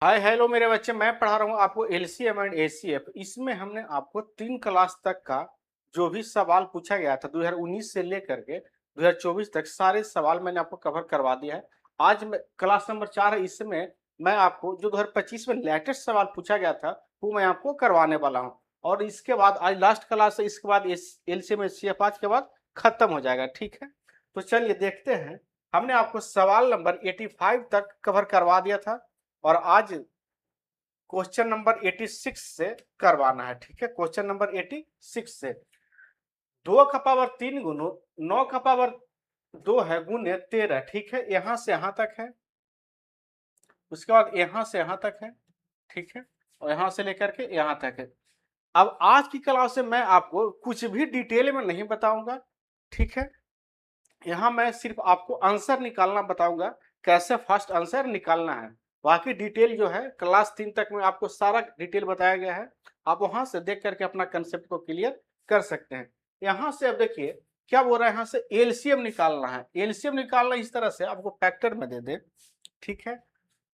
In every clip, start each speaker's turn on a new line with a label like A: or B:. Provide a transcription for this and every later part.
A: Hi hello मेरे बच्चे, मैं पढ़ा रहा हूँ आपको एलसीएम एंड एचसीएफ। इसमें हमने आपको 3 क्लास तक का जो भी सवाल पूछा गया था 2019 से लेकर के 2024 तक सारे सवाल मैंने आपको कवर करवा दिया है। आज मैं क्लास नंबर 4 है। इसमें मैं आपको जो 2025 में लेटेस्ट सवाल पूछा गया था वो मैं आपको करवाने वाला हूँ। और इसके बाद आज लास्ट क्लास है, इसके बाद एलसीएम एचसीएफ आज के बाद खत्म हो जाएगा। ठीक है, तो चलिए देखते हैं। हमने आपको सवाल नंबर 85 तक कवर करवा दिया था और आज क्वेश्चन नंबर 86 से करवाना है। ठीक है, क्वेश्चन नंबर 86 से 2 का पावर 3 गुनो 9 का पावर 2 है गुने 13। ठीक है, यहां से यहां तक है, उसके बाद यहां से यहां तक है। ठीक है, और यहां से लेकर के यहां तक है। अब आज की क्लास से मैं आपको कुछ भी डिटेल में नहीं बताऊंगा। ठीक है, यहाँ मैं सिर्फ आपको आंसर निकालना बताऊंगा, कैसे फर्स्ट आंसर निकालना है। बाकी डिटेल जो है क्लास 3 तक में आपको सारा डिटेल बताया गया है। आप वहां से देख करके अपना कंसेप्ट को क्लियर कर सकते हैं। यहाँ से अब देखिए क्या बोल रहा है, यहाँ से एलसीएम निकालना है। एलसीएम निकालना इस तरह से आपको फैक्टर में दे दे। ठीक है,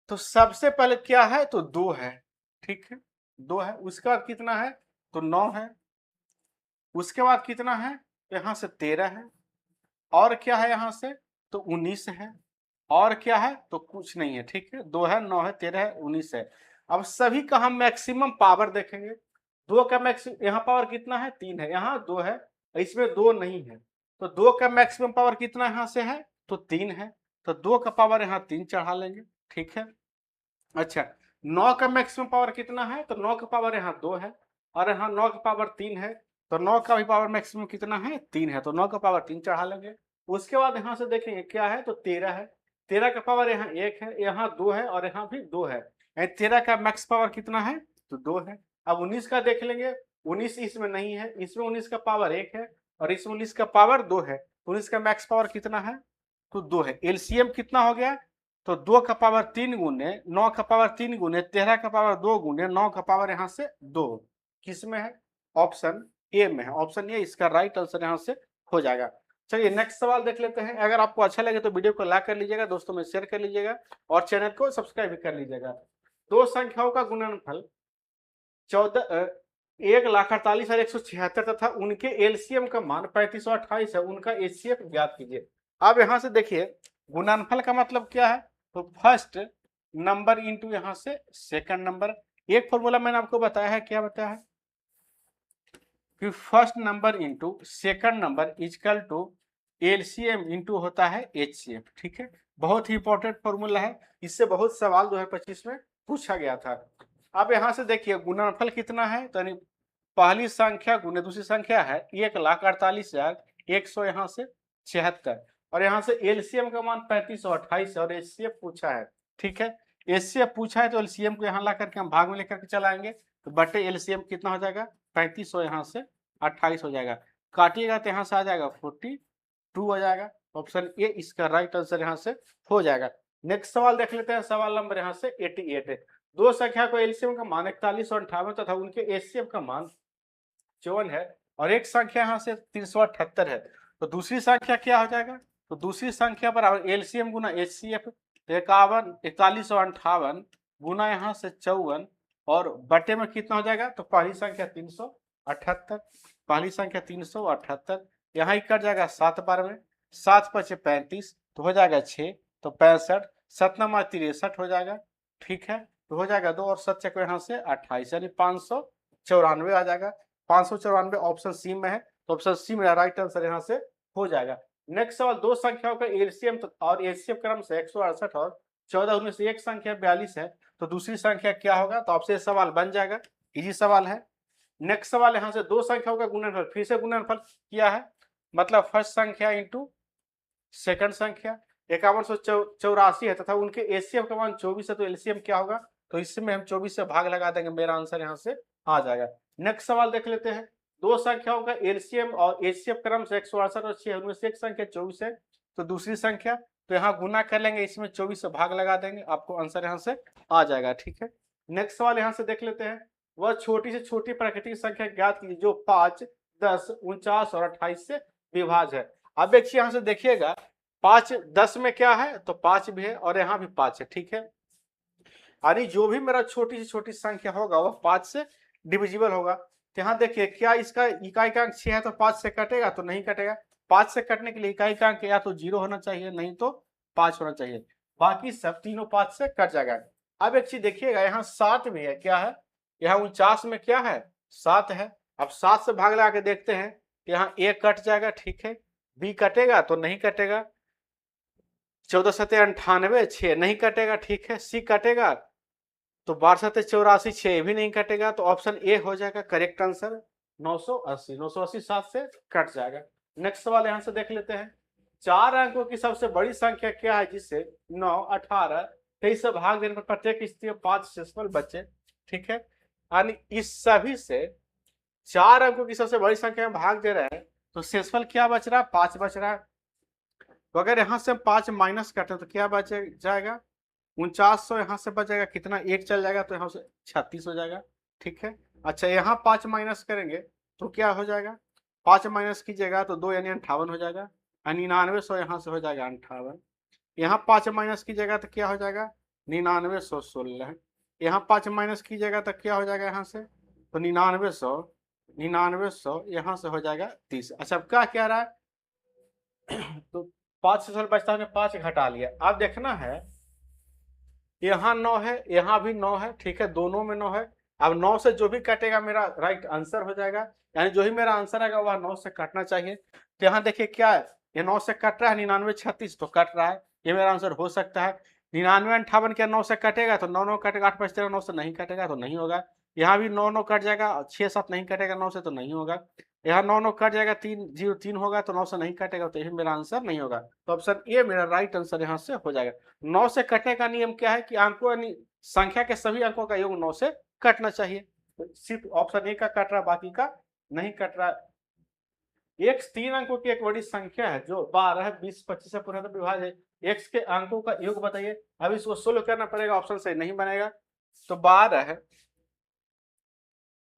A: तो सबसे पहले क्या है तो 2 है। ठीक है, 2 है। उसके बाद कितना है तो 9 है। उसके बाद कितना है तो यहाँ से 13 है। और क्या है यहाँ से तो 19 है। और क्या है तो कुछ नहीं है। ठीक है, 2 है, 9 है, 13 है, 19 है। अब सभी का हम मैक्सिमम पावर देखेंगे। 2 का मैक्सिमम यहाँ पावर कितना है 3 है, यहाँ 2 है, इसमें 2 नहीं है। तो 2 का मैक्सिमम पावर कितना यहाँ से है तो 3 है। तो 2 का पावर यहाँ 3 चढ़ा लेंगे। ठीक है, अच्छा 9 का मैक्सिमम पावर कितना है तो 9 का पावर यहाँ 2 है और यहाँ 9 का पावर 3 है। तो 9 का भी पावर मैक्सिमम कितना है 3 है, तो 9 का पावर 3 चढ़ा लेंगे। उसके बाद यहाँ से देखेंगे क्या है तो 13 है। 13 का पावर यहाँ 1 है, यहाँ 2 है और यहाँ भी 2 है। 13 का मैक्स पावर कितना है तो 2 है। अब 19 का देख लेंगे। 19 इसमें नहीं है, इसमें 19 का पावर 1 है और इसमें 19 का पावर 2 है। 19 का मैक्स पावर कितना है तो 2 है। एलसीएम कितना हो गया तो 2 का पावर 3 गुने 9 का पावर 3 गुने 13 का पावर 2 गुने 9 का पावर यहाँ से 2 किस में है ऑप्शन ए में है। ऑप्शन ए इसका राइट आंसर यहाँ से हो जाएगा। चलिए नेक्स्ट सवाल देख लेते हैं। अगर आपको अच्छा लगे तो वीडियो को लाइक कर लीजिएगा, दोस्तों में शेयर कर लीजिएगा और चैनल को सब्सक्राइब भी कर लीजिएगा। दो संख्याओं का गुणनफल 1,48,176 तथा उनके एलसीएम का मान 3528 है। उनका एचसीएफ ज्ञात कीजिए। अब यहाँ से देखिए गुणनफल का मतलब क्या है तो फर्स्ट नंबर इंटू यहाँ से सेकंड नंबर। एक फॉर्मूला मैंने आपको बताया है, क्या बताया है कि first number into second number is equal to LCM into होता है एचसीएफ। ठीक है, बहुत ही इंपॉर्टेंट फॉर्मूला है, इससे बहुत सवाल 2025 में पूछा गया था। अब यहाँ से देखिए गुणनफल कितना है तो पहली संख्या गुने दूसरी संख्या है 1,48,100 यहाँ से 76 और यहाँ से एलसीएम का मान 3528 और एचसीएफ पूछा है। ठीक है, एचसीएफ पूछा है तो एलसीएम को यहाँ ला करके हम भाग में लेकर के चलाएंगे तो बटे एलसीएम कितना हो जाएगा 3500 यहाँ से 28 हो जाएगा। काटिएगा तो यहाँ से आ जाएगा 42 हो जाएगा। ऑप्शन ए इसका राइट आंसर यहाँ से हो जाएगा। नेक्स्ट सवाल देख लेते हैं। सवाल नंबर यहाँ से 88 है। दो संख्या को एलसीएम का मान 41 और 58 तथा उनके एचसीएफ का मान 54 है और एक संख्या यहाँ से 378 है। तो दूसरी संख्या क्या हो जाएगा तो दूसरी संख्या पर एलसीएम गुना एचसीएफ 51 41 और 58 गुना यहाँ से 54 और बटे में कितना हो जाएगा तो पहली संख्या 378, पहली संख्या 378 यहाँ ही कट जाएगा 7 बार में, 7 पचे 35 तो हो जाएगा 6 तो 65, 7 नमा 63 हो जाएगा। ठीक है, तो हो जाएगा 2 और 7 चको यहाँ से 28 यानी 594 आ जाएगा। 594 ऑप्शन सी में है, तो ऑप्शन सी मेरा राइट आंसर यहाँ से हो जाएगा। नेक्स्ट सवाल दो संख्याओं का एलसीएम और एचसीएफ क्रम से 168 और 14 उनमें से एक संख्या 42 है तो दूसरी संख्या क्या होगा तो आपसे सवाल बन जाएगा, इजी सवाल है। नेक्स्ट सवाल यहाँ से दो संख्याओं का गुणनफल, फिर से गुणनफल किया है मतलब फर्स्ट संख्या इंटू सेकंड संख्या 5184 है तथा उनके एचसीएफ का मान 24 है तो एलसीएम क्या होगा तो इसमें हम 24 से भाग लगा देंगे, मेरा आंसर यहाँ से आ जाएगा। नेक्स्ट सवाल देख लेते हैं। दो संख्याओं का एलसीएम और एचसीएफ क्रम से 168 और 6 उनमें से एक संख्या 24 है तो दूसरी संख्या तो यहाँ गुना कर लेंगे, इसमें 24 से भाग लगा देंगे, आपको आंसर यहाँ से आ जाएगा। ठीक है, नेक्स्ट सवाल यहाँ से देख लेते हैं। वह छोटी से छोटी प्राकृतिक संख्या ज्ञात कीजिए जो 5, 10, 49 और 28 से विभाज्य है। अब देखिए यहाँ से देखिएगा 5 10 में क्या है तो 5 भी है और यहाँ भी 5 है। ठीक है, यानी जो भी मेरा छोटी से छोटी संख्या होगा वह 5 से डिविजिबल होगा। तो यहाँ देखिए क्या इसका इकाई-अंक 6 है तो 5 से कटेगा तो नहीं कटेगा। 5 से कटने के लिए इकाई-अंक या तो 0 होना चाहिए, नहीं तो 5 होना चाहिए। बाकी सब तीनों 5 से कट जाएगा। अब एक चीज देखिएगा, यहाँ 7 भी है, क्या है? यहाँ 49 में क्या है? 7 है। अब 7 से भाग लगा के देखते हैं, यहाँ a कट जाएगा, ठीक है। b कटेगा तो नहीं कटेगा। 14 सत्ते 98, 6 नहीं कटेगा, ठीक है। c कटेगा तो 12 सत्ते 84, 6 भी नहीं कटेगा, तो ऑप्शन ए हो जाएगा करेक्ट आंसर 980। 980 7 से कट जाएगा। नेक्स्ट सवाल यहाँ से देख लेते हैं। 4 अंकों की सबसे बड़ी संख्या क्या है जिससे 9, 18, 23 से भाग देने पर प्रत्येक स्थिति में 5 शेषफल बचे, ठीक है। यानी इस सभी से 4 अंकों की सबसे बड़ी संख्या में भाग दे रहे हैं तो शेषफल क्या बच रहा है? 5 बच रहा है। तो अगर यहाँ से हम 5 माइनस करते हैं तो क्या बच जाएगा? 4900 यहाँ से बचेगा, कितना? 1 चल जाएगा तो यहाँ से 36 हो जाएगा, ठीक है। अच्छा, यहाँ 5 माइनस करेंगे तो क्या हो जाएगा? 5 माइनस कीजिएगा तो 2 यानी 58 हो जाएगा। 9900 यहाँ से हो जाएगा 58। यहाँ 5 माइनस कीजिएगा तो क्या हो जाएगा? 9916। यहाँ 5 माइनस कीजिएगा तो क्या हो जाएगा यहाँ से? तो 9900 यहाँ से हो जाएगा 30। अच्छा, अब क्या कह रहा है? तो 5 से बचता है, 5 घटा लिया। अब देखना है, यहाँ 9 है, यहाँ भी 9 है, ठीक है, दोनों में 9 है। अब 9 से जो भी कटेगा मेरा राइट आंसर हो जाएगा, यानी जो ही मेरा आंसर आएगा वह 9 से कटना चाहिए। तो यहाँ देखिए क्या है, ये 9 से कट रहा है, 99 36 तो कट रहा है, ये मेरा आंसर हो सकता है। 99 58 के 9 से कटेगा तो 9 9 कटेगा, 8 5 13, 9 से नहीं कटेगा तो नहीं होगा। यहाँ भी 9 9 कट जाएगा, 6 7 नहीं कटेगा 9 से तो नहीं होगा। यहाँ 9 9 कट जाएगा, 3 0 3 होगा तो 9 से नहीं कटेगा, तो यही मेरा आंसर नहीं होगा। तो ऑप्शन ए मेरा राइट आंसर यहाँ से हो जाएगा। 9 से कटने का नियम क्या है कि अंकों यानी संख्या के सभी अंकों का योग 9 से कटना चाहिए। तो सिर्फ ऑप्शन ए का कट रहा, बाकी का नहीं कट रहा। x 3 अंकों की एक बड़ी संख्या है जो 12, 20, 25 से पूर्णतः विभाज्य है। x के अंकों का योग बताइए। अब इसको सोल्व करना पड़ेगा, ऑप्शन से नहीं बनेगा। तो 12,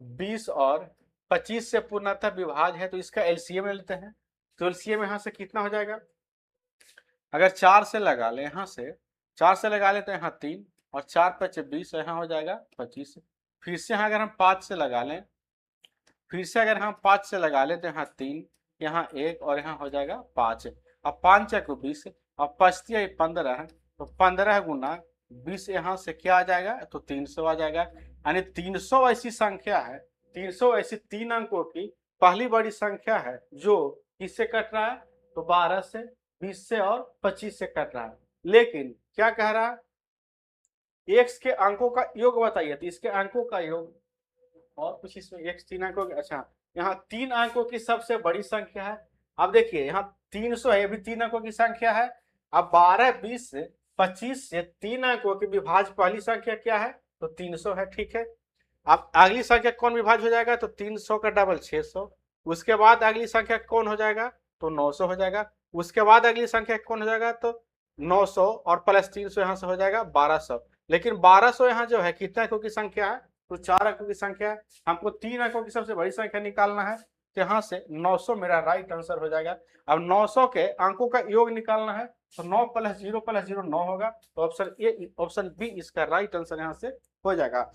A: 20 और 25 से पूर्णतः विभाज्य है, तो इसका एलसीएम लेते हैं। तो एलसीएम यहाँ से कितना हो जाएगा? अगर 4 से लगा ले, यहाँ से 4 से लगा ले तो यहाँ 3 और 4 5 20, यहाँ हो जाएगा 25। फिर से यहाँ अगर हम 5 से लगा लें, फिर से अगर हम 5 से लगा लें तो यहाँ 3, यहाँ 1 और यहाँ हो जाएगा 5। अब 5 को 20 और 5 15 है, तो 15 गुना 20 यहाँ से क्या आ जाएगा? तो 300 आ जाएगा। यानी 300 ऐसी संख्या है, 300 ऐसी 3 अंकों की पहली बड़ी संख्या है जो किससे कट रहा है? तो 12 से, 20 से और 25 से कट रहा है। लेकिन क्या कह रहा है? x के अंकों का योग बताइए। तो इसके अंकों का योग और कुछ इसमें x 3 अंकों की, अच्छा यहाँ 3 अंकों की सबसे बड़ी संख्या है। अब देखिए यहाँ 300 है, ये भी 3 अंकों की संख्या है। अब 12, 20, 25 से 3 अंकों की विभाज्य पहली संख्या क्या है? तो 300 है, ठीक है। अब अगली संख्या कौन विभाज्य हो जाएगा? तो 300 का डबल 600। उसके बाद अगली संख्या कौन हो जाएगा? तो 900 हो जाएगा। उसके बाद अगली संख्या कौन हो जाएगा? तो 900 और प्लस 300 यहाँ से हो जाएगा 1200। लेकिन 1200 यहाँ जो है कितने अंकों की संख्या है? तो 4 अंकों की संख्या है। हमको 3 अंकों की सबसे बड़ी संख्या निकालना है, तो यहाँ से 900 मेरा राइट आंसर हो जाएगा। अब 900 के अंकों का योग निकालना है, तो 9 + 0 + 0 9 होगा। तो ऑप्शन ए, ऑप्शन बी इसका राइट आंसर यहाँ से हो जाएगा।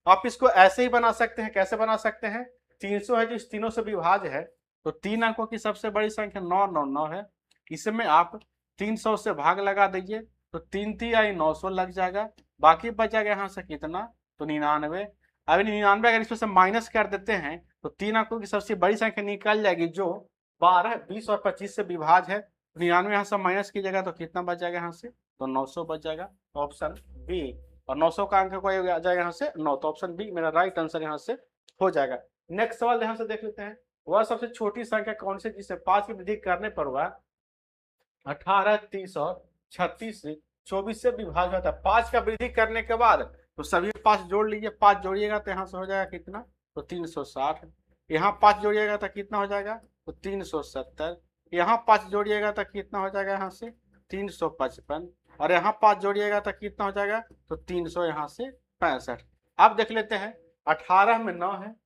A: आप इसको ऐसे ही बना सकते हैं। कैसे बना सकते हैं? 300 है जो इस तीनों से विभाज्य है, तो 3 अंकों की सबसे बड़ी संख्या 9 9 9 है। इसमें आप 300 से भाग लगा दीजिए, तो 3 3 900 लग जाएगा। बाकी बचेगा यहाँ से कितना? तो 99। अब 99 अगर इसमें से माइनस कर देते हैं तो 3 अंकों की सबसे बड़ी संख्या निकल जाएगी जो 12, 20 और 25 से विभाज्य है। 99 यहाँ से माइनस कीजिएगा तो कितना बच जाएगा यहाँ से? तो 900 बच जाएगा। तो ऑप्शन बी, और 900 का अंक को आ जाएगा यहाँ से 9, तो ऑप्शन बी मेरा राइट आंसर यहाँ से हो जाएगा। नेक्स्ट सवाल यहाँ से देख लेते हैं। वह सबसे छोटी संख्या कौन सी जिससे 5 की वृद्धि करने पर वह 18, 30 और 36 से 24 से विभाज्य होता है। 5 का वृद्धि करने के बाद तो सभी 5 जोड़ लीजिए। 5 जोड़िएगा तो यहाँ से हो जाएगा कितना? तो 360। यहाँ 5 जोड़िएगा तो कितना हो जाएगा? तो 370। यहाँ 5 जोड़िएगा तो कितना हो जाएगा? यहाँ से 355। और यहाँ 5 जोड़िएगा तो कितना हो जाएगा? तो 300 यहाँ से 65। अब देख लेते हैं, 18 में 9 है,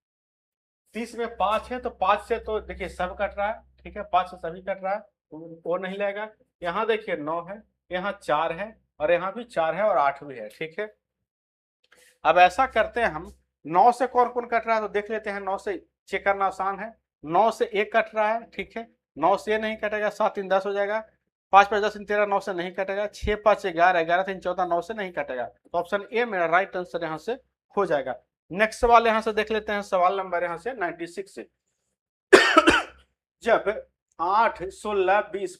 A: 30 में 5 है, तो 5 से तो देखिए सब कट रहा है, ठीक है, 5 से सभी कट रहा है, तो वो नहीं लगेगा। यहाँ देखिए 9 है, यहाँ 4 है, और यहाँ भी 4 है और 8 भी है, ठीक है। अब ऐसा करते हैं हम, 9 से कौन कौन कट रहा है तो देख लेते हैं। 9 से चेक करना आसान है। 9 से 1 कट रहा है, ठीक है। 9 से ये नहीं कटेगा, 7 3 10 हो जाएगा। 5 5 10 13 9 से नहीं कटेगा। 6 5 11 11 3 14 9 से नहीं कटेगा। तो ऑप्शन ए मेरा राइट आंसर यहाँ से हो जाएगा। नेक्स्ट सवाल यहाँ से देख लेते हैं। सवाल नंबर यहाँ से 96 से। जब 8 16 20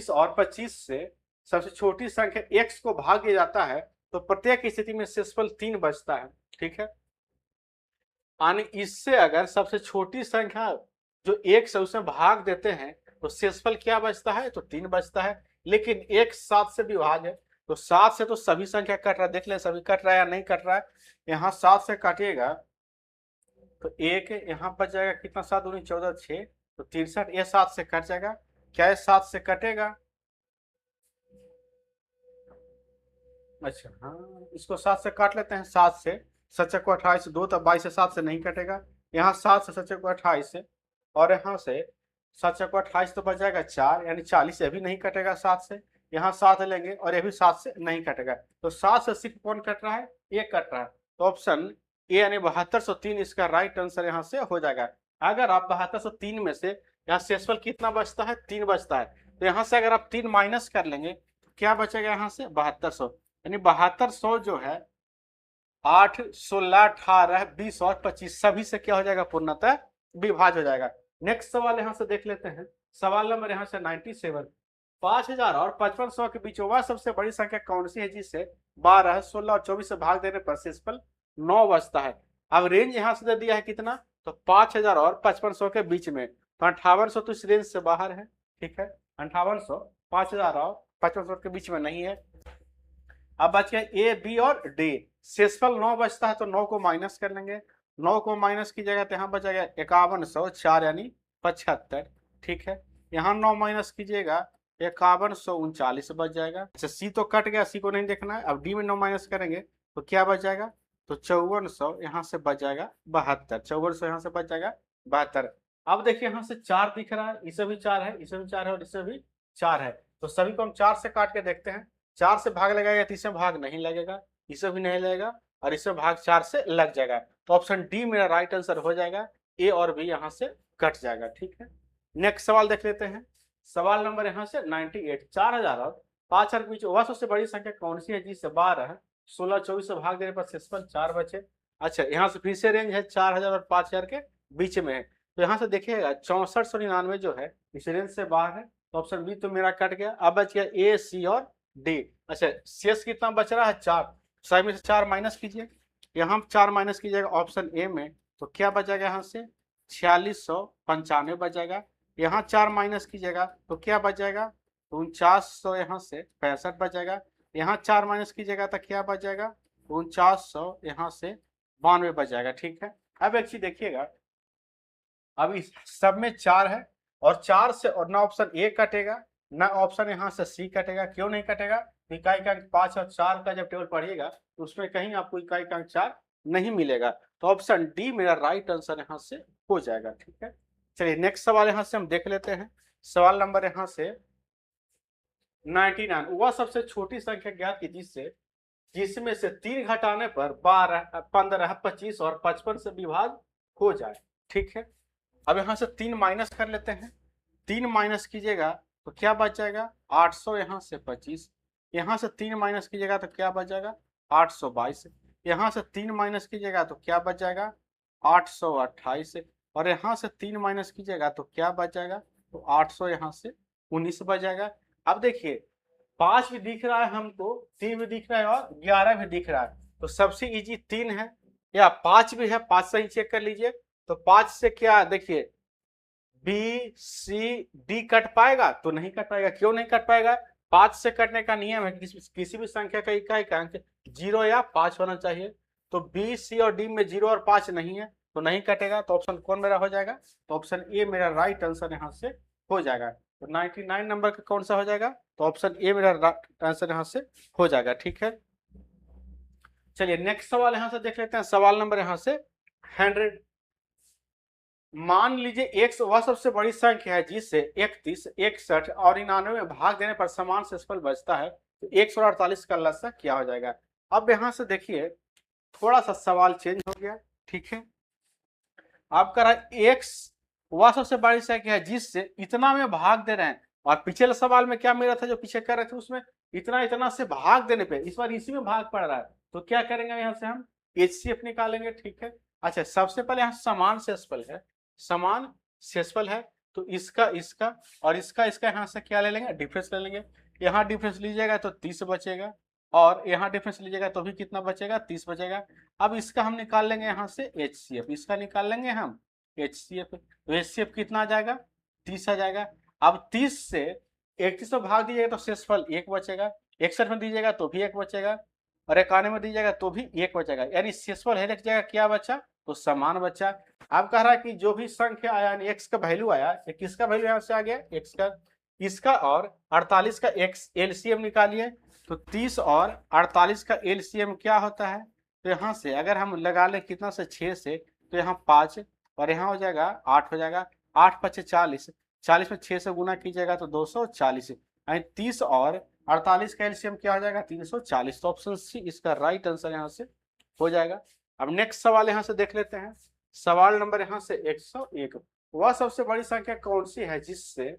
A: 25 से सबसे छोटी संख्या x को भाग जाता है तो प्रत्येक स्थिति में शेषफल 3 बचता है, ठीक है। यानी इससे अगर सबसे छोटी संख्या जो x है उसमें भाग देते हैं तो शेषफल क्या बचता है, तो 3 बचता है। लेकिन x 7 से विभाज्य है तो 7 से तो सभी संख्या कट रहा है, देख ले सभी कट रहा है या नहीं कट रहा है। यहाँ 7 से काटिएगा तो 1 यहाँ बच जाएगा, कितना 7 दूनी 14 6 तो 63, ये 7 से कट जाएगा। क्या ये 7 से कटेगा? अच्छा हाँ, इसको 7 से काट लेते हैं। 7 से 7 को 28 2 तो 22 से 7 से नहीं कटेगा। यहाँ 7 से 7 को 28 से और यहाँ से 7 को 28 तो बच जाएगा 4, यानी 40 से भी नहीं कटेगा 7 से। यहाँ 7 लेंगे और ये भी 7 से नहीं कटेगा। तो 7 से सिर्फ कौन कट रहा है, ये कट रहा है। तो ऑप्शन ए यानी 7203 इसका राइट आंसर यहाँ से हो जाएगा। अगर आप 7203 में से यहाँ शेषफल कितना बचता है, 3 बचता है। तो यहाँ से अगर आप 3 माइनस कर लेंगे तो क्या बचेगा यहाँ से 7200, यानी 7200 जो है 8 16 18 20 और 25 सभी से क्या हो जाएगा, पूर्णतः विभाज्य हो जाएगा। नेक्स्ट सवाल यहाँ से देख लेते हैं। सवाल नंबर यहाँ से 97। 5000 और 5500 के बीच वह सबसे बड़ी संख्या कौन सी है जिससे 12 16 और 24 से भाग देने पर शेषफल 9 बचता है। अब रेंज यहाँ से दे दिया है कितना, तो 5000 और 5500 के बीच में। तो 5800 तो इस रेंज से बाहर है, ठीक है। 5800 5000 और 5500 के बीच में नहीं है। अब बच गया ए बी और डी। शेषफल 9 बचता है तो 9 को माइनस कर लेंगे। 9 को माइनस की जगह तो यहाँ बचेगा 5100 4 यानी 75, ठीक है। यहाँ 9 माइनस कीजिएगा 5139 बच जाएगा। अच्छा सी तो कट गया, सी को नहीं देखना है। अब डी में 9 माइनस करेंगे तो क्या बच जाएगा, तो 5400 यहाँ से बच जाएगा 72। 5400 यहाँ से बच जाएगा 72। अब देखिए यहाँ से 4 दिख रहा है, इसे भी 4 है, इसे भी 4 है और इसे भी 4 है। तो सभी को हम 4 से काट के देखते हैं। 4 से भाग लगेगा तो इसमें भाग नहीं लगेगा, इसे भी नहीं लगेगा और इसमें भाग 4 से लग जाएगा। तो ऑप्शन डी मेरा राइट आंसर हो जाएगा। ए और बी यहाँ से कट जाएगा, ठीक है। नेक्स्ट सवाल देख लेते हैं। सवाल नंबर यहाँ से 98। 4000 और 5000 के बीच वह सबसे बड़ी संख्या कौन सी है जिससे 12 16 24 से भाग देने पर शेषफल 4 बचे। अच्छा यहाँ से फिर से रेंज है 4000 और 5000 के बीच में है। तो यहाँ से देखिएगा 6499 जो है इस रेंज से बाहर है। तो ऑप्शन बी तो मेरा कट गया। अब बच गया ए सी और डी। अच्छा शेष कितना बच रहा है, 4। सही में से 4 माइनस कीजिए। यहाँ 4 माइनस कीजिएगा ऑप्शन ए में तो क्या बचेगा, यहाँ से 4695 बचेगा। यहाँ 4 माइनस कीजिएगा तो क्या बच जाएगा, 4900 यहाँ से 65 बचेगा। यहाँ 4 माइनस कीजिएगा तो क्या बच जाएगा, 4900 यहाँ से 92 बच जाएगा, ठीक है। अब एक चीज देखिएगा, अब इस सब में 4 है और 4 से और ना ऑप्शन ए कटेगा ना ऑप्शन यहाँ से सी कटेगा। क्यों नहीं कटेगा, इकाई का अंक 5 और 4 का जब टेबल पढ़िएगा तो उसमें कहीं आपको इकाई का अंक 4 नहीं मिलेगा। तो ऑप्शन डी मेरा राइट आंसर यहाँ से हो जाएगा, ठीक है। चलिए नेक्स्ट सवाल यहाँ से हम देख लेते हैं। सवाल नंबर यहाँ से 99। वह सबसे छोटी संख्या ज्ञात की जिसमें से 3 घटाने पर 12 15 25 और 55 से विभाज्य हो जाए, ठीक है। अब यहाँ से 3 माइनस कर लेते हैं। 3 माइनस कीजिएगा तो क्या बच जाएगा, 800 यहाँ से 25। यहाँ से 3 माइनस कीजिएगा तो क्या बच जाएगा, 822। यहाँ से 3 माइनस कीजिएगा तो क्या बच जाएगा, 828। और यहाँ से 3 माइनस कीजिएगा तो क्या बच जाएगा, तो 800 यहाँ से 19 बच जाएगा। अब देखिए 5 भी दिख रहा है हमको, 3 भी दिख रहा है और 11 भी दिख रहा है। तो सबसे इजी 3 है या 5 भी है, 5 से ही चेक कर लीजिए। तो 5 से क्या देखिए बी सी डी कट पाएगा, तो नहीं कट पाएगा। क्यों नहीं कट पाएगा, 5 से कटने का नियम है किसी भी संख्या का इकाई का अंक 0 या 5 होना चाहिए। तो बी सी और डी में 0 और 5 नहीं है तो नहीं कटेगा। तो ऑप्शन कौन मेरा हो जाएगा, तो ऑप्शन ए मेरा राइट आंसर यहाँ से हो जाएगा। तो 99 नंबर का कौन सा हो जाएगा, तो ऑप्शन ए मेरा राइट आंसर यहाँ से हो जाएगा, ठीक है। चलिए नेक्स्ट सवाल यहाँ से देख लेते हैं। सवाल नंबर यहाँ से 100। मान लीजिए x वह सबसे बड़ी संख्या है जिससे 31 61 और 99 में भाग देने पर समान शेषफल बचता है। तो 148 का लसा क्या हो जाएगा। अब यहां से देखिए थोड़ा सा सवाल चेंज हो गया, ठीक है। आपका रहा एक्स वह सबसे बड़ी संख्या है जिससे इतना में भाग दे रहे हैं, और पिछले सवाल में क्या मिला था जो पीछे कर रहे थे उसमें इतना इतना से भाग देने पे इस बार इसी में भाग पड़ रहा है, तो क्या करेंगे यहाँ से हम HCF निकालेंगे, ठीक है। अच्छा सबसे पहले यहाँ समान शेषफल है, समान शेषफल है, तो इसका इसका और इसका इसका यहाँ से क्या ले लेंगे, डिफरेंस ले लेंगे। यहाँ डिफरेंस लीजिएगा तो 30 बचेगा, और यहाँ डिफरेंस लीजिएगा तो भी कितना बचेगा, 30 बचेगा। अब इसका हम निकाल लेंगे यहाँ से HCF, इसका निकाल लेंगे हम HCF, तो HCF कितना आ जाएगा, 30 आ जाएगा। अब 30 से 31 में भाग दीजिएगा तो शेषफल 1 बचेगा, 61 में दीजिएगा तो भी 1 बचेगा, और 91 में दीजिएगा तो भी 1 बचेगा, यानी शेषफल है एक जगह क्या बचा, तो समान बचा। अब कह रहा है कि जो भी संख्या आया यानी x का वैल्यू आया, किसका वैल्यू यहाँ से आ गया, x का, इसका और 48 का x LCM निकालिए। तो 30 और 48 का LCM क्या होता है, तो यहाँ से अगर हम लगा लें कितना से 6 से, तो यहाँ 5 और यहाँ हो जाएगा 8 हो जाएगा, 8 5 40, 40 में 6 से गुना कीजिएगा तो 240, यानी 30 और 48 का एलसीएम क्या हो जाएगा, 340। तो ऑप्शन सी इसका राइट आंसर यहाँ से हो जाएगा। अब नेक्स्ट सवाल यहाँ से देख लेते हैं, सवाल नंबर यहाँ से 101, वह सबसे बड़ी संख्या कौन सी है जिससे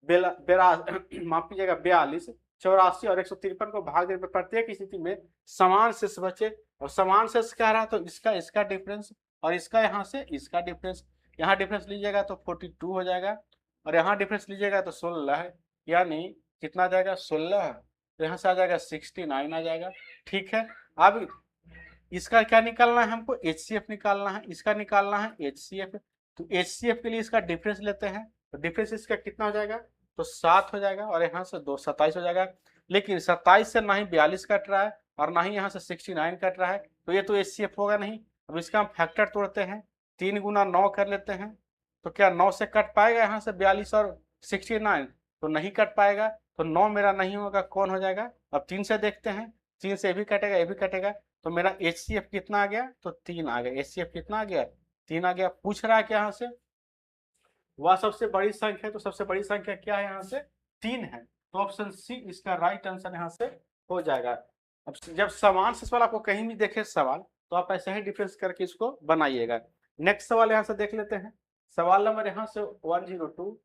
A: माफ कीजिएगा 42, 84 और 153 को भाग देने पर प्रत्येक स्थिति में समान शेष बचे, और समान शेष क्या रहा, तो इसका इसका डिफरेंस और इसका यहाँ से इसका डिफरेंस, यहाँ डिफरेंस लीजिएगा तो 42 हो जाएगा, और यहाँ डिफरेंस लीजिएगा तो 16 है, यानी कितना आ जाएगा 16, तो यहाँ से आ जाएगा 69 आ जाएगा, ठीक है। अब इसका क्या निकालना है हमको, HCF निकालना है, इसका निकालना है HCF, तो HCF के लिए इसका डिफरेंस लेते हैं, तो डिफरेंस इसका कितना हो जाएगा, तो 7 हो जाएगा, और यहाँ से 2 27 हो जाएगा। लेकिन 27 से ना ही 42 कट रहा है और ना ही यहाँ से 69 कट रहा है, तो ये तो HCF होगा नहीं। अब इसका हम फैक्टर तोड़ते हैं, 3 गुना 9 कर लेते हैं, तो क्या 9 से कट पाएगा यहाँ से 42 और 69, तो नहीं कट पाएगा, तो 9 मेरा नहीं होगा, कौन हो जाएगा। अब 3 से देखते हैं, 3 से ये भी कटेगा ये भी कटेगा, तो मेरा HCF कितना आ गया, तो 3 आ गया, HCF कितना आ गया, 3 आ गया। पूछ रहा है कि यहाँ से वह सबसे बड़ी संख्या है, तो सबसे बड़ी संख्या क्या है यहाँ से 3 है, तो ऑप्शन सी इसका राइट आंसर यहाँ से हो जाएगा। अब जब समान शेषफल आपको कहीं भी देखे सवाल, तो आप ऐसे ही डिफरेंस करके इसको बनाइएगा। नेक्स्ट सवाल यहाँ से देख लेते हैं, सवाल नंबर यहाँ से 102,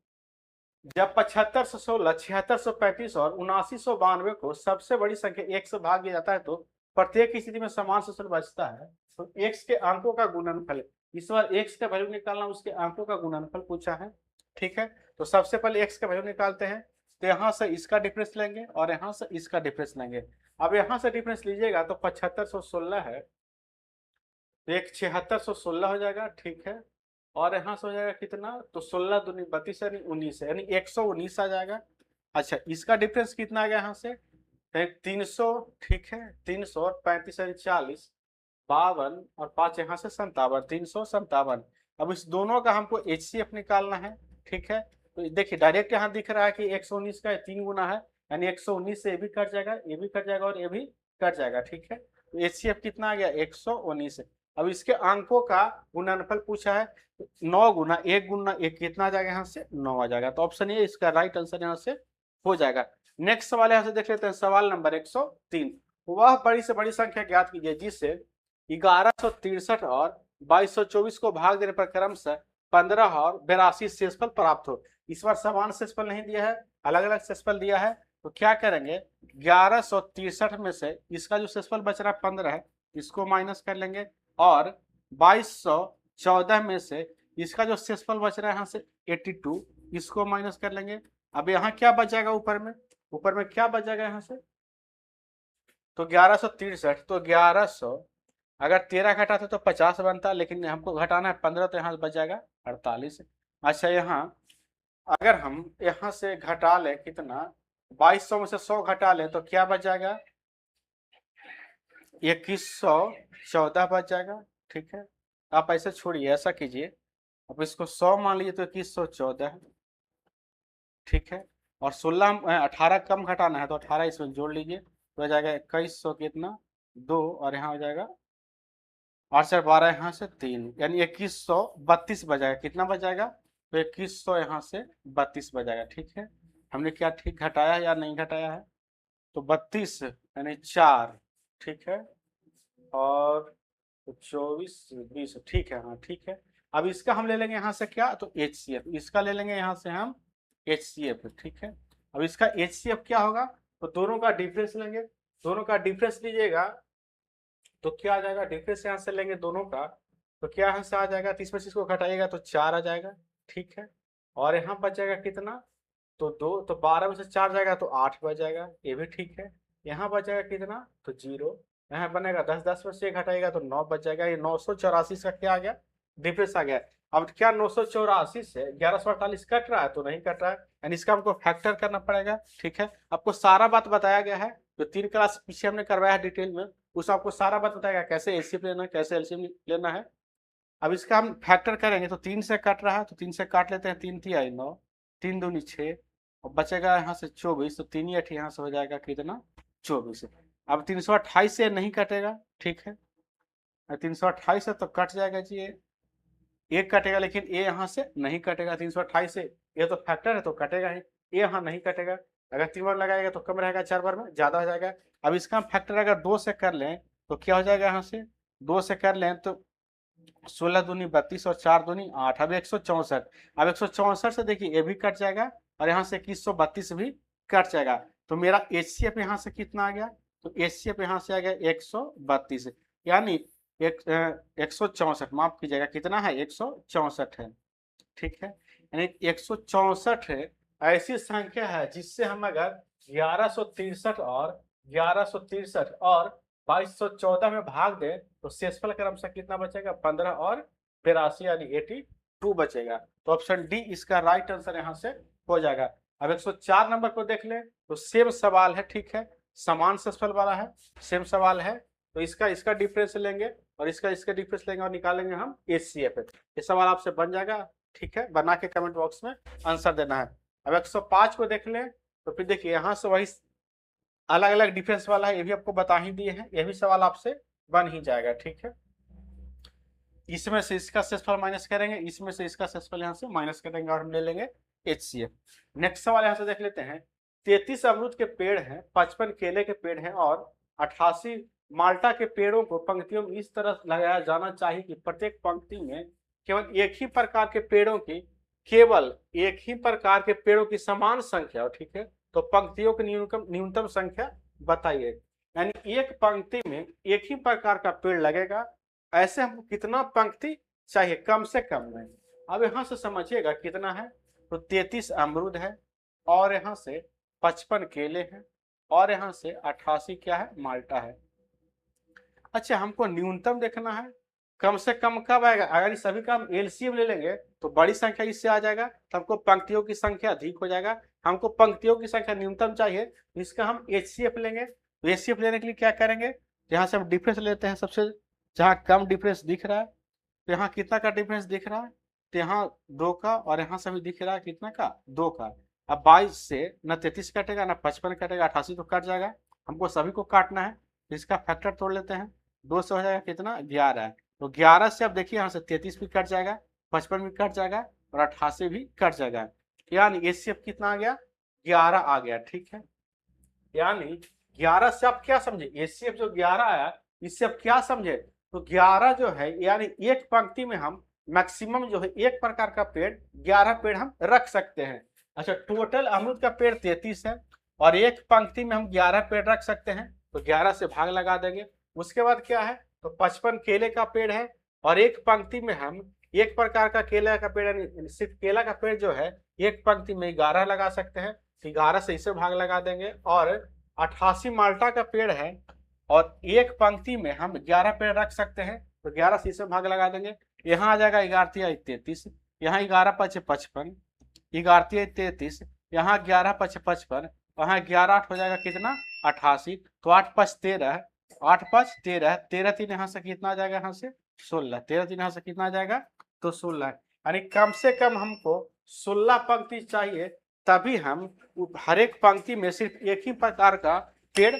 A: जब 7516, 7635 और 7992 को सबसे बड़ी संख्या 1 से भाग दिया जाता है तो प्रत्येक स्थिति में समान शेषफल बचता है, तो x के अंकों का गुणनफल, इस बार x का वैल्यू निकालना, उसके अंकों का गुणनफल पूछा है, ठीक है। तो सबसे पहले x का वैल्यू निकालते हैं, तो यहाँ से इसका डिफरेंस लेंगे और यहाँ से इसका डिफरेंस लेंगे। अब यहाँ से डिफरेंस लीजिएगा तो 7516 है, तो एक 7616 हो जाएगा, ठीक है, और यहाँ से हो जाएगा कितना, तो 16 दूनी 32 यानी 19 है, यानी 119 आ जाएगा। अच्छा इसका डिफरेंस कितना आ गया यहाँ से, 300, ठीक है, 300 और 35 यानी 40, 52 और 5 यहाँ से 57, 357। अब इस दोनों का हमको HCF निकालना है, ठीक है। तो देखिए डायरेक्ट यहाँ दिख रहा है कि 119 का 3 गुना है, यानी 119 से ये भी कट जाएगा ये भी कट जाएगा और ये भी कट जाएगा, ठीक है। तो HCF कितना आ गया, 119। अब इसके अंकों का गुणनफल पूछा है, 9 गुना 1 गुना 1 कितना आ जाएगा, यहाँ से 9 आ जाएगा, तो ऑप्शन ए इसका राइट आंसर यहाँ से हो जाएगा। नेक्स्ट सवाल यहाँ से देख लेते हैं, सवाल नंबर 103, वह बड़ी से बड़ी संख्या ज्ञात कीजिए जिससे 1163 और 2224 को भाग देने पर क्रमशः 15 और 82 शेषफल प्राप्त हो। इस बार समान शेषफल नहीं दिया है, अलग अलग शेषफल दिया है, तो क्या करेंगे 1163 में से इसका जो शेषफल बच रहा है 15 है, इसको माइनस कर लेंगे, और 2214 में से इसका जो शेषफल बच रहा है यहाँ से 82, इसको माइनस कर लेंगे। अब यहाँ क्या बचेगा, ऊपर में क्या बचेगा यहाँ से, तो 1163, तो 1100 अगर 13 घटाते तो 50 बनता, लेकिन हमको घटाना है 15, तो यहाँ बच जाएगा 48। अच्छा यहाँ अगर हम यहाँ से घटा लें कितना, 2200 में से 100 घटा लें तो क्या बच जाएगा, 2114 बच जाएगा, ठीक है। आप ऐसे छोड़िए, ऐसा कीजिए, अब इसको 100 मान लीजिए तो 2114, ठीक है, और 18 कम घटाना है तो 18 इसमें जोड़ लीजिए, तो हो जाएगा 2100 कितना 2, और यहाँ हो जाएगा 8 से 12 यहाँ से 3, यानी 2132 बजाएगा, कितना बजाएगा, तो 2100 यहाँ से 32 बजाएगा, ठीक है। हमने क्या ठीक घटाया या नहीं घटाया है, तो 32 यानी 4, ठीक है, और 24 20, ठीक है, हाँ ठीक है। अब इसका हम ले लेंगे यहाँ से क्या, तो HCF, इसका ले लेंगे यहाँ से हम HCF, ठीक है। अब इसका HCF क्या होगा, तो दोनों का डिफरेंस लेंगे, दोनों का डिफरेंस लीजिएगा तो क्या आ जाएगा, डिफरेंस यहाँ से लेंगे दोनों का, तो क्या यहाँ से आ जाएगा, 30 को घटाइएगा तो 4 आ जाएगा, ठीक है। और यहाँ बचेगा कितना, तो 2, तो 12 में से 4 जाएगा तो 8 बच जाएगा, ये भी ठीक है। यहाँ बचेगा कितना, तो 0, यहाँ बनेगा 10, 10 में से घटाएगा तो 9 बच जाएगा। ये 984 का क्या आ गया, डिफरेंस आ गया। अब क्या 984 से 1148 कट रहा है, तो नहीं कट रहा है, यानी इसका हमको फैक्टर करना पड़ेगा, ठीक है। आपको सारा बात बताया गया है, जो 3 क्लास पीछे हमने करवाया है डिटेल में, उस आपको सारा बात बताएगा कैसे एचसीएफ लेना है, कैसे एलसीएम लेना है। अब इसका हम फैक्टर करेंगे तो 3 से कट रहा है, तो 3 से काट लेते हैं, 3 तिहाई 9, 3 दूनी 6, और बचेगा यहाँ से 24, तो 3 8 यहाँ से हो जाएगा कितना, 24। अब 328 से नहीं कटेगा, ठीक है, 328 से तो कट जाएगा जी, ये कटेगा, लेकिन ये यहाँ से नहीं कटेगा 328 से, ये तो फैक्टर है तो कटेगा ही, ये यहाँ नहीं कटेगा। अगर 3 बार लगाएगा तो कम रहेगा, 4 बार में ज्यादा हो जाएगा। अब इसका हम फैक्टर अगर 2 से कर लें तो क्या हो जाएगा, यहाँ से 2 से कर लें तो 16 दूनी 32 और 4 दूनी 8, अब 164, अब 164 से देखिए ये भी कट जाएगा और यहाँ से 2132 भी कट जाएगा। तो मेरा एचसीएफ यहाँ से कितना आ गया, तो एचसीएफ यहाँ से आ गया 132, यानी 164, माफ कीजिएगा कितना है, 164 है, ठीक है। यानी 164 है ऐसी संख्या है जिससे हम अगर 1163 और 1163 और 2214 में भाग दें तो शेषफल क्रमशः कितना बचेगा, 15 और 82 यानी 82 बचेगा। तो ऑप्शन डी इसका राइट आंसर यहाँ से हो जाएगा। अब 104 नंबर को देख ले, तो सेम सवाल है, ठीक है, समान शेषफल वाला है, सेम सवाल है, तो इसका डिफरेंस लेंगे और इसका डिफरेंस लेंगे और निकालेंगे हम एचसीएफ। ये सवाल आपसे बन जाएगा, ठीक है, बना के कमेंट बॉक्स में आंसर देना है। अब 105 को देख लें, तो फिर देखिए यहाँ से वही अलग अलग डिफरेंस वाला है, ये भी आपको बता ही दिए हैं, ये भी सवाल आपसे बन ही जाएगा, ठीक है। इसमें से इसका शेषफल माइनस करेंगे, इसमें से इसका शेषफल यहाँ से माइनस करेंगे और हम ले लेंगे एचसीएफ। नेक्स्ट सवाल यहाँ से देख लेते हैं, 33 अमरूद के पेड़ हैं, 55 केले के पेड़ हैं और 88 माल्टा के पेड़ों को पंक्तियों में इस तरह लगाया जाना चाहिए कि प्रत्येक पंक्ति में केवल एक ही प्रकार के पेड़ों की समान संख्या हो, ठीक है। तो पंक्तियों की न्यूनतम संख्या बताइए, यानी एक पंक्ति में एक ही प्रकार का पेड़ लगेगा, ऐसे हमको कितना पंक्ति चाहिए, कम से कम में। अब यहाँ से समझिएगा कितना है, तो 33 अमरूद है और यहाँ से 55 केले हैं और यहाँ से 88 क्या है, माल्टा है। अच्छा, हमको न्यूनतम देखना है, कम से कम कब आएगा, अगर इस सभी का हम एलसीएम ले लेंगे तो बड़ी संख्या इससे आ जाएगा, तो हमको पंक्तियों की संख्या अधिक हो जाएगा। हमको पंक्तियों की संख्या न्यूनतम चाहिए, इसका हम एचसीएफ लेंगे। तो एचसीएफ लेने के लिए क्या करेंगे, यहाँ से हम डिफरेंस लेते हैं, सबसे जहाँ कम डिफरेंस दिख रहा है, तो यहाँ कितना का डिफरेंस दिख रहा है, तो यहाँ 2 का, और यहाँ से भी दिख रहा है कितना का, 2 का। अब 22 से न 33 कटेगा न 55 कटेगा, 88 तो कट जाएगा, हमको सभी को काटना है, इसका फैक्टर तोड़ लेते हैं, 2 से हो जाएगा कितना, 11 है। तो 11 से अब देखिए यहाँ से 33 भी कट जाएगा, 55 भी कट जाएगा और 88 भी कट जाएगा, यानी एचसीएफ कितना आ गया, 11 आ गया, ठीक है। यानी 11 से आप क्या समझे, एचसीएफ जो 11 आया इससे आप क्या समझे, तो 11 जो है यानी एक पंक्ति में हम मैक्सिमम जो है एक प्रकार का पेड़ 11 पेड़ हम रख सकते हैं। अच्छा, टोटल अमरूद का पेड़ 33 है और एक पंक्ति में हम 11 पेड़ रख सकते हैं, तो 11 से भाग लगा देंगे। उसके बाद क्या है, तो 55 केले का पेड़ है और एक पंक्ति में हम एक प्रकार का केला का पेड़, सिर्फ केला का पेड़ जो है एक पंक्ति में 11 लगा सकते हैं, 11 से इसे भाग लगा देंगे। और 88 माल्टा का पेड़ है और एक पंक्ति में हम 11 पेड़ रख सकते हैं, तो 11 से इसे भाग लगा देंगे, यहाँ आ जाएगा 11 33, यहाँ 11 5 55, 11 33, यहाँ 11 5 55, वहाँ 11 8 हो जाएगा कितना, 88, तो 8 5 13, 8 5 13, 13 3 यहाँ से कितना आ जाएगा, यहाँ से 16, 13 3 यहाँ से कितना आ जाएगा, तो 16। यानी कम से कम हमको 16 पंक्ति चाहिए, तभी हम हर एक पंक्ति में सिर्फ एक ही प्रकार का पेड़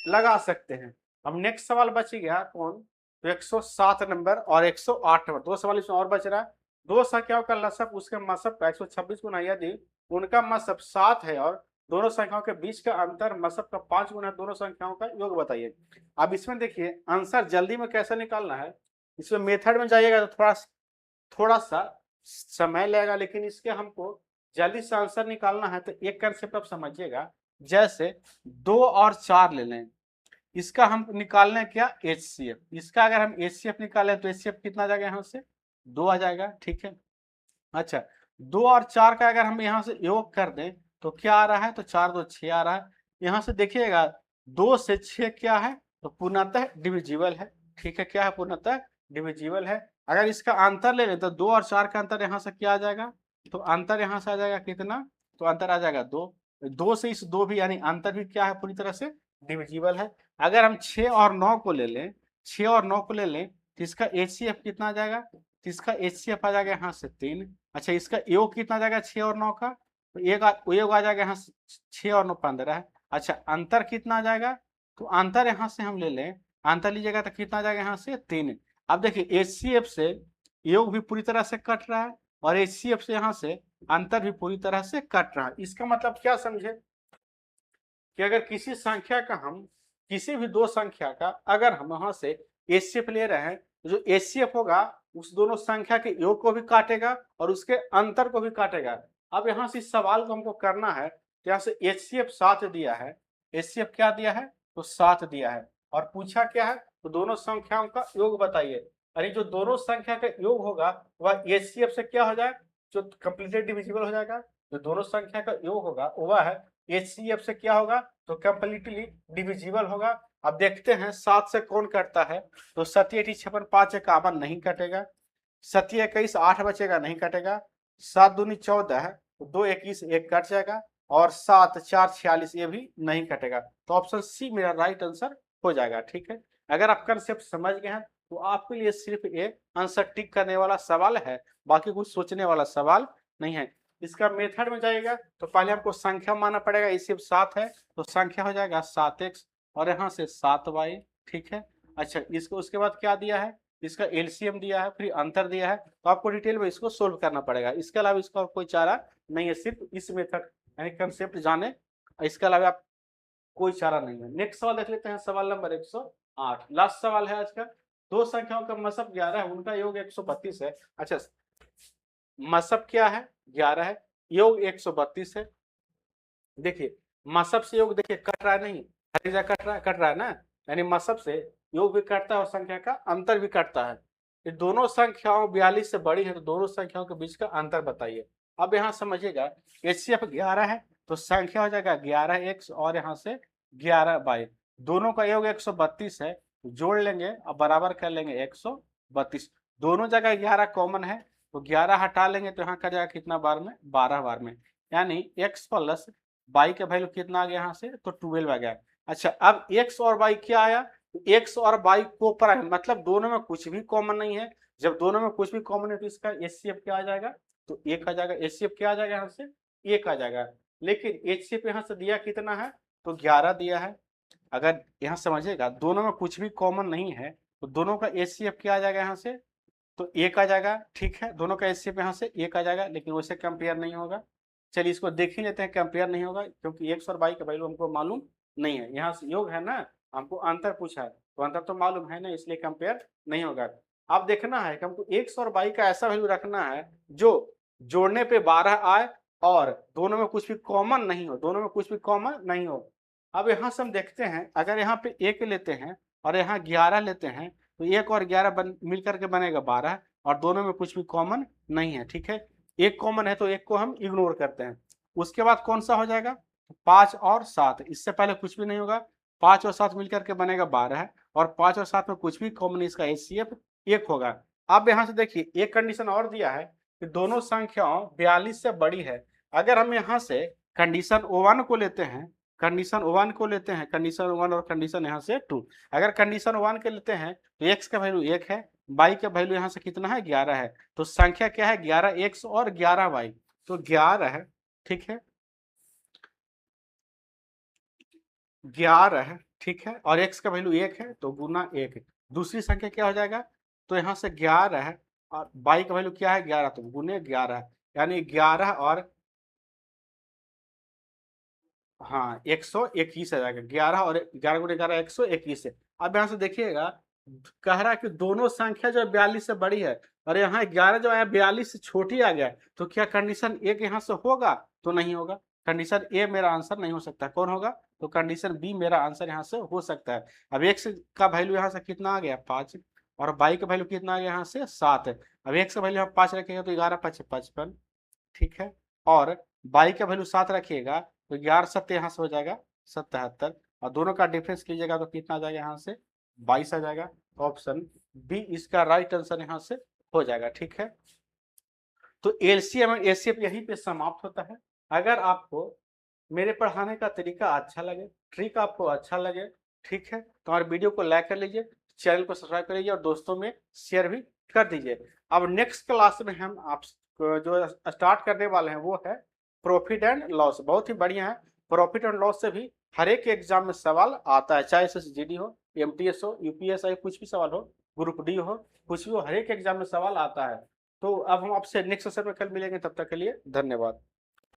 A: लगा सकते हैं। अब नेक्स्ट सवाल बच गया कौन, तो 107 नंबर और 108 नंबर, 2 सवाल इसमें और बच रहा है। 2 संख्याओं का लसक उसके मसब का 126 गुना यदि उनका मसब 7 है और दोनों संख्याओं के बीच का अंतर मसब का 5 गुना दोनों संख्याओं का योग बताइए। अब इसमें देखिए आंसर जल्दी में कैसे निकालना है, इसमें मेथड में जाइएगा तो थोड़ा सा समय लगेगा, लेकिन इसके हमको जल्दी से आंसर निकालना है तो एक कंसेप्ट आप समझिएगा। जैसे 2 और 4 ले लें, इसका हम निकाल लें क्या, HCF। इसका अगर हम HCF निकालें तो HCF कितना आ जाएगा, यहाँ से 2 आ जाएगा, ठीक है। अच्छा 2 और 4 का अगर हम यहाँ से योग कर दें तो क्या आ रहा है, तो 4 2 6 आ रहा है। यहाँ से देखिएगा 2 से 6 क्या है, तो पूर्णतः डिविजिबल है, ठीक है। क्या है, पूर्णतः डिविजिबल है। अगर इसका अंतर ले लें तो 2 और 4 का अंतर यहाँ से क्या आ जाएगा, तो अंतर यहाँ से आ जाएगा कितना, तो अंतर आ जाएगा 2। 2 से इस 2 भी यानी अंतर भी क्या है, पूरी तरह से डिविजिबल है। अगर हम 6 और 9 को ले लें, 6 और 9 को ले लें तो इसका HCF कितना आ जाएगा, तो इसका HCF आ जाएगा यहाँ से 3। अच्छा इसका योग कितना आ जाएगा 6 और 9 का, तो योग आ जाएगा यहाँ से 6 और 9 15 है। अच्छा अंतर कितना आ जाएगा, तो अंतर यहाँ से हम ले लें, अंतर लीजिएगा तो कितना आ जाएगा यहाँ से 3। अब देखिए HCF से योग भी पूरी तरह से कट रहा है और HCF से यहाँ से अंतर भी पूरी तरह से कट रहा है। इसका मतलब क्या समझे कि अगर किसी संख्या का हम किसी भी दो संख्या का अगर हम यहाँ से HCF ले रहे हैं तो जो HCF होगा उस दोनों संख्या के योग को भी काटेगा और उसके अंतर को भी काटेगा। अब यहाँ से इस सवाल को हमको करना है तो यहाँ से HCF 7 दिया है, HCF क्या दिया है, तो 7 दिया है और पूछा क्या है, तो दोनों संख्याओं का योग बताइए। अरे जो दोनों संख्या का योग होगा वह HCF से क्या हो जाए, जो कंप्लीटली डिविजिबल हो जाएगा। जो दोनों संख्या का योग होगा वह है HCF से क्या होगा, तो कंप्लीटली डिविजिबल होगा। अब देखते हैं 7 से कौन कटता है, तो 7 8 56 5 51 नहीं कटेगा, 7 21 8 बचेगा नहीं कटेगा, 7 दूनी 14 है तो 2 21 1 कट जाएगा और 7 4 46 ये भी नहीं कटेगा। तो ऑप्शन सी मेरा राइट आंसर हो जाएगा, ठीक है। अगर आप कंसेप्ट समझ गए हैं तो आपके लिए सिर्फ ये आंसर टिक करने वाला सवाल है, बाकी कुछ सोचने वाला सवाल नहीं है। इसका मेथड में जाएगा तो पहले हमको संख्या मानना पड़ेगा, इसी 7 है तो संख्या हो जाएगा 7x और यहाँ से 7y, ठीक है। अच्छा इसको उसके बाद क्या दिया है, इसका LCM दिया है, फिर अंतर दिया है, तो आपको डिटेल में इसको सोल्व करना पड़ेगा। इसके अलावा इसका कोई चारा नहीं है, सिर्फ इस मेथड यानी कंसेप्ट जाने, इसके अलावा आप कोई चारा नहीं है। नेक्स्ट सवाल देख लेते हैं, सवाल नंबर 108, लास्ट सवाल है आज का। दो संख्याओं का मसब 11 है, उनका योग 132 है। अच्छा मसब क्या है, 11 है, योग 132 है। देखिए मसब से योग देखिए कट रहा है, नहीं हर जगह कट रहा है ना, यानी मसब से योग भी कटता है और संख्या का अंतर भी कटता है। ये दोनों संख्याओं 42 से बड़ी है तो दोनों संख्याओं के बीच का अंतर बताइए। अब यहाँ समझिएगा HCF 11 है तो संख्या हो जाएगा 11x और यहाँ से 11y, दोनों का योग 132 है, जोड़ लेंगे और बराबर कर लेंगे 132। दोनों जगह 11 कॉमन है तो 11 हटा लेंगे तो यहाँ का जाएगा कितना बार में, 12 बार में, यानी x प्लस y का वैल्यू कितना आ गया यहाँ से, तो 12 आ गया। अच्छा अब x और y क्या आया, x और y को प्राइम मतलब दोनों में कुछ भी कॉमन नहीं है। जब दोनों में कुछ भी कॉमन है तो इसका HCF क्या आ जाएगा, तो 1 आ जाएगा। HCF क्या आ जाएगा यहाँ से, 1 आ जाएगा। लेकिन HCF यहाँ से दिया कितना है, तो 11 दिया है। अगर यहाँ समझिएगा दोनों में कुछ भी कॉमन नहीं है तो दोनों का HCF क्या आ जाएगा यहाँ से, तो 1 आ जाएगा, ठीक है। दोनों का HCF यहाँ से 1 आ जाएगा, लेकिन वैसे कंपेयर नहीं होगा। चलिए इसको देख ही लेते हैं, कंपेयर नहीं होगा क्योंकि x और y का वैल्यू हमको मालूम नहीं है। यहाँ से योग है ना, हमको अंतर पूछा है तो अंतर तो मालूम है ना, इसलिए कंपेयर नहीं होगा। अब देखना है कि हमको x और y का ऐसा वैल्यू रखना है जो जोड़ने पे 12 आए और दोनों में कुछ भी कॉमन नहीं हो, दोनों में कुछ भी कॉमन नहीं हो। अब यहाँ से हम देखते हैं अगर यहाँ पे 1 लेते हैं और यहाँ 11 लेते हैं तो 1 और 11 मिल करके बनेगा 12 और दोनों में कुछ भी कॉमन नहीं है, ठीक है। एक कॉमन है तो एक को हम इग्नोर करते हैं। उसके बाद कौन सा हो जाएगा, 5 और 7, इससे पहले कुछ भी नहीं होगा, 5 और 7 मिलकर के बनेगा 12 और 5 और 7 में कुछ भी कॉमन, इसका HCF 1 होगा। अब यहाँ से देखिए एक कंडीशन और दिया है कि दोनों संख्याओं 42 से बड़ी है। अगर हम यहाँ से कंडीशन 1 को लेते हैं, कंडीशन 1 को लेते हैं, कंडीशन 1 और कंडीशन यहाँ से 2, अगर कंडीशन 1 के लेते हैं तो x का वैल्यू 1 है, y का वैल्यू यहाँ से कितना है, 11 है, तो संख्या क्या है 11x और 11y, तो 11 है, ठीक है, 11 है, ठीक है, और x का वैल्यू 1 है तो गुना 1 है। दूसरी संख्या क्या हो जाएगा, तो यहाँ से 11 है और y का वैल्यू क्या है 11, तो गुने 11 है, यानी 11 और हाँ 121 आ जाएगा, 11 और 11 गुणे 11 121 है। अब यहाँ से देखिएगा, कह रहा है कि दोनों संख्या जो है 42 से बड़ी है, और यहाँ 11 जो है 42 से छोटी आ गया, तो क्या कंडीशन ए के यहाँ से होगा? तो नहीं होगा। कंडीशन ए मेरा आंसर नहीं हो सकता, कौन होगा? तो कंडीशन बी मेरा आंसर यहाँ से हो सकता है। अब एक्स का वैल्यू यहाँ से कितना आ गया? 5, और वाई का वैल्यू कितना आ गया? यहाँ से 7 है। अब एक्स का वैल्यू हम 5 रखेंगे तो 11 5 55, ठीक है। और बाई का वैल्यू 7 रखिएगा तो 11 7 यहाँ से हो जाएगा 77, और दोनों का डिफरेंस कीजिएगा तो कितना आ जाएगा? यहाँ से 22 आ जाएगा। ऑप्शन बी इसका राइट आंसर यहाँ से हो जाएगा, ठीक है। तो एलसीएम और एचसीएफ यहीं पे समाप्त होता है। अगर आपको मेरे पढ़ाने का तरीका अच्छा लगे, ट्रिक आपको अच्छा लगे, ठीक है, तो हमारे वीडियो को लाइक कर लीजिए, चैनल को सब्सक्राइब कर लीजिए और दोस्तों में शेयर भी कर दीजिए। अब नेक्स्ट क्लास में हम आप जो स्टार्ट करने वाले हैं वो है प्रॉफिट एंड लॉस। बहुत ही बढ़िया है। प्रॉफिट एंड लॉस से भी हर एक एग्जाम में सवाल आता है, चाहे एसएसजीडी हो, एमटीएस हो, यूपीएसआई, कुछ भी सवाल हो, ग्रुप डी हो, कुछ भी हो, हर एक एग्जाम में सवाल आता है। तो अब हम आपसे नेक्स्ट सेशन में कल मिलेंगे, तब तक के लिए धन्यवाद।